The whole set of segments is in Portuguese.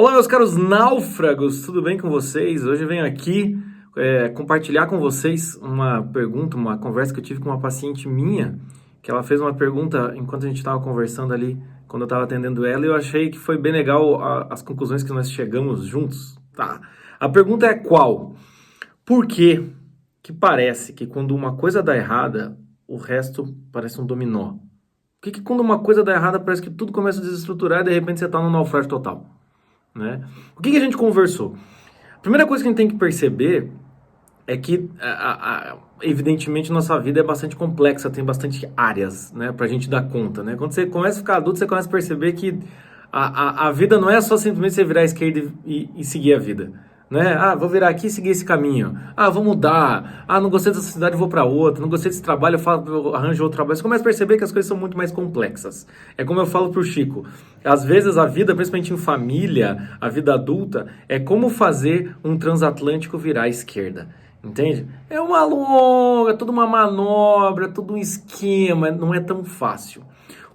Olá, meus caros náufragos, tudo bem com vocês? Hoje eu venho aqui compartilhar com vocês uma pergunta, uma conversa que eu tive com uma paciente minha, que ela fez uma pergunta enquanto a gente estava conversando ali, quando eu estava atendendo ela, e eu achei que foi bem legal as conclusões que nós chegamos juntos. Tá? A pergunta é qual? Por que parece que quando uma coisa dá errada, o resto parece um dominó? Por que quando uma coisa dá errada parece que tudo começa a desestruturar e de repente você está num naufrágio total? Né? O que a gente conversou? A primeira coisa que a gente tem que perceber é que, evidentemente, nossa vida é bastante complexa, tem bastante áreas, né, pra gente dar conta, né? Quando você começa a ficar adulto, você começa a perceber que a vida não é só simplesmente você virar à esquerda e seguir a vida, né? Ah, vou virar aqui e seguir esse caminho. Ah, vou mudar. Ah, não gostei dessa cidade, vou para outra. Não gostei desse trabalho, eu arranjo outro trabalho. Você começa a perceber que as coisas são muito mais complexas. É como eu falo pro Chico. Às vezes a vida, principalmente em família, a vida adulta, é como fazer um transatlântico virar à esquerda. Entende? É uma longa, toda uma manobra, todo um esquema, não é tão fácil.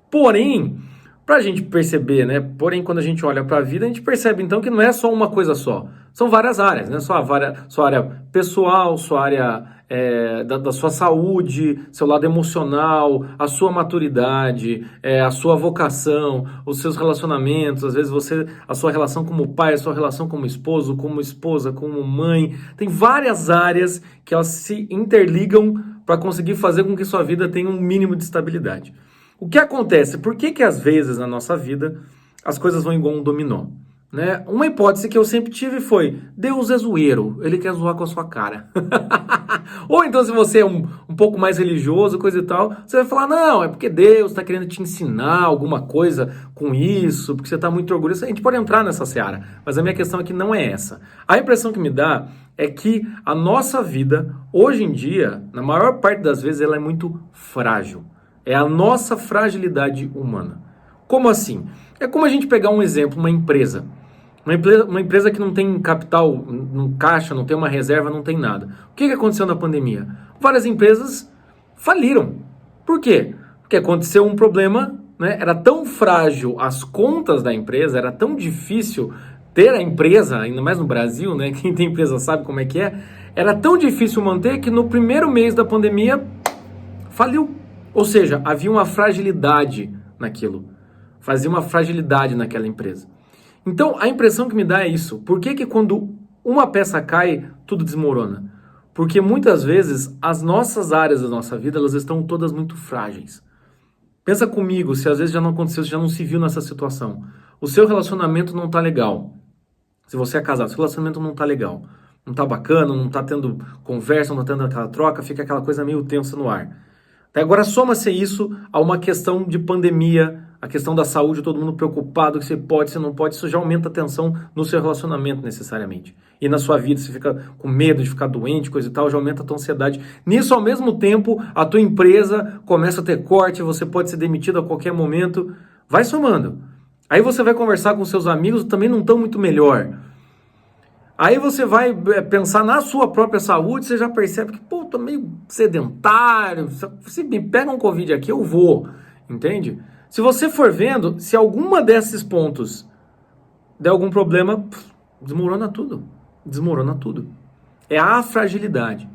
Porém, pra gente perceber, né? Porém, quando a gente olha para a vida, a gente percebe então que não é só uma coisa só. São várias áreas, né? Sua área pessoal, sua área da sua saúde, seu lado emocional, a sua maturidade, a sua vocação, os seus relacionamentos, às vezes a sua relação como pai, a sua relação como esposo, como esposa, como mãe. Tem várias áreas que elas se interligam para conseguir fazer com que sua vida tenha um mínimo de estabilidade. O que acontece? Por que às vezes na nossa vida as coisas vão igual um dominó? Né? Uma hipótese que eu sempre tive foi: Deus é zoeiro, ele quer zoar com a sua cara. Ou então, se você é um pouco mais religioso, coisa e tal, você vai falar: não, é porque Deus está querendo te ensinar alguma coisa com isso, porque você está muito orgulhoso. A gente pode entrar nessa seara, mas a minha questão aqui não é essa. A impressão que me dá é que a nossa vida, hoje em dia, na maior parte das vezes, ela é muito frágil. É a nossa fragilidade humana. Como assim? É como a gente pegar um exemplo, uma empresa. Uma empresa que não tem capital, não caixa, não tem uma reserva, não tem nada. O que aconteceu na pandemia? Várias empresas faliram. Por quê? Porque aconteceu um problema, né? Era tão frágil as contas da empresa, era tão difícil ter a empresa, ainda mais no Brasil, né? Quem tem empresa sabe como é que é. Era tão difícil manter que no primeiro mês da pandemia faliu. Ou seja, havia uma fragilidade naquilo. Fazia uma fragilidade naquela empresa. Então, a impressão que me dá é isso. Por que quando uma peça cai, tudo desmorona? Porque muitas vezes as nossas áreas da nossa vida, elas estão todas muito frágeis. Pensa comigo, se às vezes já não aconteceu, se já não se viu nessa situação. O seu relacionamento não tá legal. Se você é casado, seu relacionamento não tá legal. Não tá bacana, não tá tendo conversa, não tá tendo aquela troca, fica aquela coisa meio tensa no ar. Agora soma-se isso a uma questão de pandemia, a questão da saúde, todo mundo preocupado, que você pode, você não pode, isso já aumenta a tensão no seu relacionamento necessariamente. E na sua vida, você fica com medo de ficar doente, coisa e tal, já aumenta a tua ansiedade. Nisso, ao mesmo tempo, a tua empresa começa a ter corte, você pode ser demitido a qualquer momento. Vai somando. Aí você vai conversar com seus amigos, também não estão muito melhor. Aí você vai pensar na sua própria saúde, você já percebe que, pô, tô meio sedentário, se me pega um Covid aqui, eu vou, entende? Se você for vendo, se alguma desses pontos der algum problema, desmorona tudo. É a fragilidade.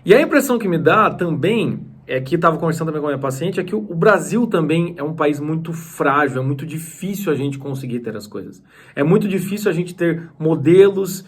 E a impressão que me dá também, é que estava conversando também com a minha paciente, é que o Brasil também é um país muito frágil, é muito difícil a gente conseguir ter as coisas. É muito difícil a gente ter modelos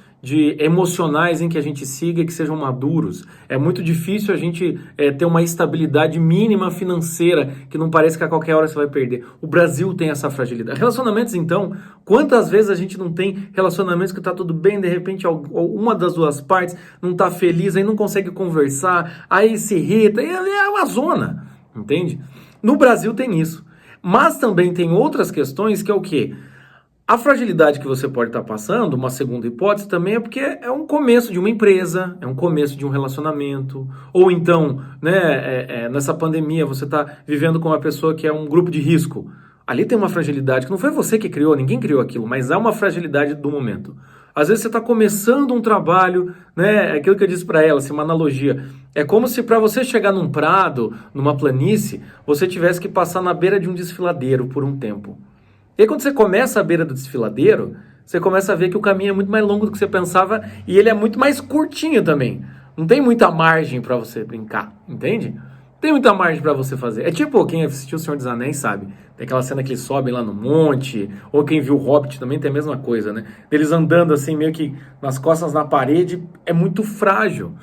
emocionais em que a gente siga e que sejam maduros. É muito difícil a gente ter uma estabilidade mínima financeira que não parece que a qualquer hora você vai perder. O Brasil tem essa fragilidade. Relacionamentos, então, quantas vezes a gente não tem relacionamentos que tá tudo bem, de repente uma das duas partes não tá feliz, aí não consegue conversar, aí se irrita, e é uma zona, entende? No Brasil tem isso. Mas também tem outras questões que é o quê? A fragilidade que você pode estar passando, uma segunda hipótese também é porque é um começo de uma empresa, é um começo de um relacionamento, ou então, né, nessa pandemia você está vivendo com uma pessoa que é um grupo de risco. Ali tem uma fragilidade que não foi você que criou, ninguém criou aquilo, mas há uma fragilidade do momento. Às vezes você está começando um trabalho, né, aquilo que eu disse para ela, assim, uma analogia, é como se para você chegar num prado, numa planície, você tivesse que passar na beira de um desfiladeiro por um tempo. E aí quando você começa à beira do desfiladeiro, você começa a ver que o caminho é muito mais longo do que você pensava e ele é muito mais curtinho também. Não tem muita margem para você brincar, entende? Tem muita margem para você fazer. É tipo quem assistiu O Senhor dos Anéis, sabe? Tem aquela cena que eles sobem lá no monte, ou quem viu o Hobbit também tem a mesma coisa, né? Eles andando assim, meio que nas costas na parede, é muito frágil.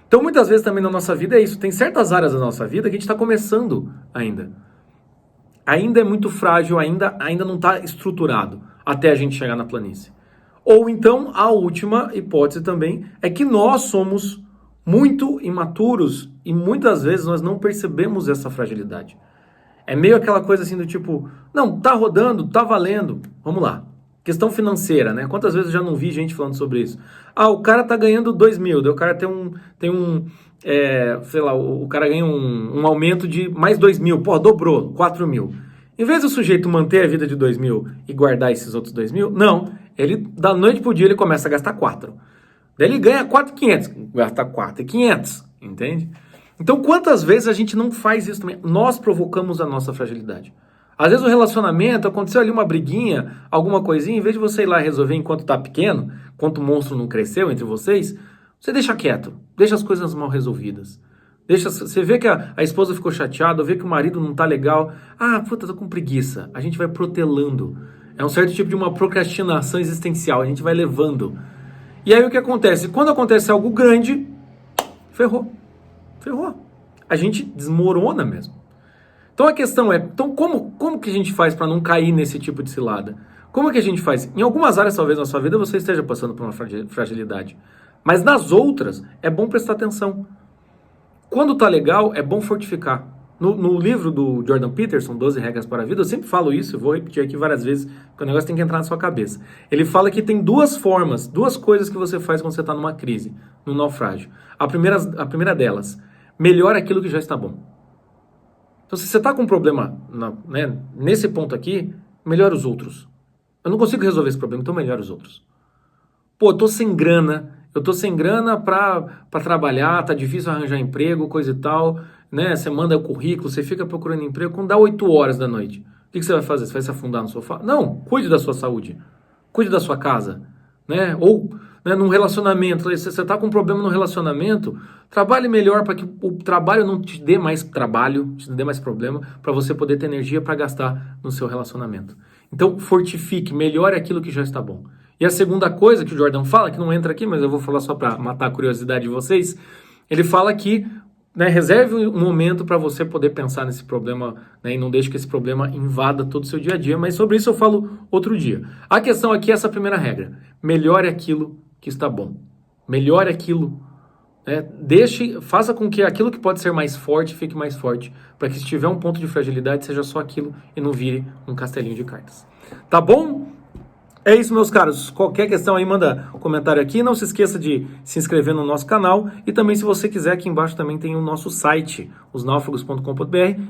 Então, muitas vezes também na nossa vida é isso. Tem certas áreas da nossa vida que a gente está começando ainda. Ainda é muito frágil, ainda não está estruturado até a gente chegar na planície. Ou então, a última hipótese também é que nós somos muito imaturos e muitas vezes nós não percebemos essa fragilidade. É meio aquela coisa assim do tipo, não, tá rodando, tá valendo, vamos lá. Questão financeira, né? Quantas vezes eu já não vi gente falando sobre isso? Ah, o cara tá ganhando 2 mil, daí o cara sei lá, o cara ganha um aumento de mais 2 mil, pô, dobrou, 4 mil. Em vez do sujeito manter a vida de 2 mil e guardar esses outros 2 mil, não, ele da noite pro dia ele começa a gastar 4. Daí ele ganha 4.500, gasta 4.500, entende? Então, quantas vezes a gente não faz isso também? Nós provocamos a nossa fragilidade. Às vezes o relacionamento, aconteceu ali uma briguinha, alguma coisinha, em vez de você ir lá resolver enquanto tá pequeno, enquanto o monstro não cresceu entre vocês, você deixa quieto, deixa as coisas mal resolvidas. Você vê que a esposa ficou chateada, vê que o marido não tá legal. Ah, puta, tô com preguiça. A gente vai protelando. É um certo tipo de uma procrastinação existencial, a gente vai levando. E aí o que acontece? Quando acontece algo grande, ferrou. Ferrou. A gente desmorona mesmo. Então a questão é, então como que a gente faz para não cair nesse tipo de cilada? Como é que a gente faz? Em algumas áreas, talvez, na sua vida, você esteja passando por uma fragilidade. Mas nas outras, é bom prestar atenção. Quando tá legal, é bom fortificar. No livro do Jordan Peterson, 12 Regras para a Vida, eu sempre falo isso, eu vou repetir aqui várias vezes, porque o negócio tem que entrar na sua cabeça. Ele fala que tem duas formas, duas coisas que você faz quando você está numa crise, num naufrágio. A primeira delas, melhora aquilo que já está bom. Então, se você está com um problema nesse ponto aqui, melhora os outros. Eu não consigo resolver esse problema, então melhora os outros. Pô, eu tô sem grana pra trabalhar, tá difícil arranjar emprego, coisa e tal, né? Você manda o currículo, você fica procurando emprego, quando dá 8 horas da noite, o que você vai fazer? Você vai se afundar no sofá? Não, cuide da sua saúde, cuide da sua casa, né? Ou, né, num relacionamento, você tá com um problema no relacionamento, trabalhe melhor para que o trabalho não te dê mais trabalho, te dê mais problema, para você poder ter energia para gastar no seu relacionamento. Então, fortifique, melhore aquilo que já está bom. E a segunda coisa que o Jordan fala, que não entra aqui, mas eu vou falar só para matar a curiosidade de vocês, ele fala que, né, reserve um momento para você poder pensar nesse problema, né, e não deixe que esse problema invada todo o seu dia a dia, mas sobre isso eu falo outro dia. A questão aqui é essa primeira regra, melhore aquilo que está bom, melhore aquilo, né, faça com que aquilo que pode ser mais forte fique mais forte, para que se tiver um ponto de fragilidade seja só aquilo e não vire um castelinho de cartas. Tá bom? É isso, meus caros. Qualquer questão aí, manda um comentário aqui. Não se esqueça de se inscrever no nosso canal. E também, se você quiser, aqui embaixo também tem o nosso site, osnaufragos.com.br,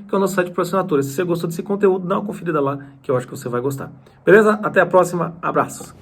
que é o nosso site por assinatura. Se você gostou desse conteúdo, dá uma conferida lá, que eu acho que você vai gostar. Beleza? Até a próxima. Abraços.